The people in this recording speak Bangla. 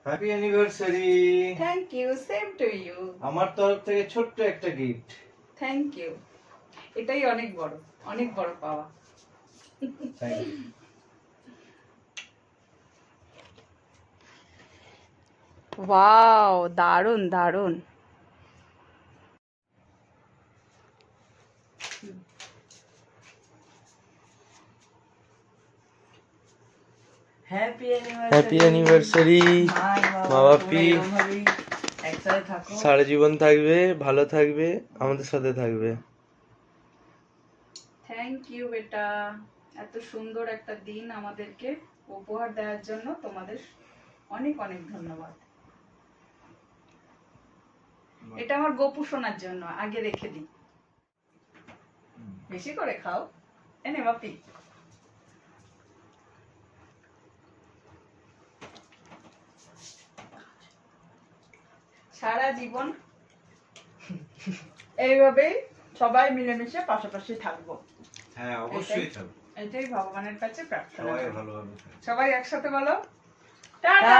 Happy anniversary. Thank you, same to you. আমার তরফ থেকে ছোট্ট একটা গিফট। Thank you. এটাই অনেক বড় পাওয়া। Thank you. ওয়াও, দারুন দারুন। হ্যাপি অ্যানিভার্সারি মা বাপি। একসাথে থাকো, সারা জীবন থাকবে, ভালো থাকবে, আমাদের সাথে থাকবে। থ্যাংক ইউ বেটা, এত সুন্দর একটা দিন আমাদেরকে উপহার দেওয়ার জন্য তোমাদের অনেক অনেক ধন্যবাদ। এটা আমার গপু শোনার জন্য আগে রেখে দিই। বেশি করে খাও, এনে বাপি। সারা জীবন এইভাবেই সবাই মিলেমিশে পাশাপাশি থাকবো। হ্যাঁ, অবশ্যই থাকবে। এটাই ভগবানের কাছে প্রার্থনা। সবাই ভালোভাবে থাকবে। সবাই একসাথে বলো টাটা।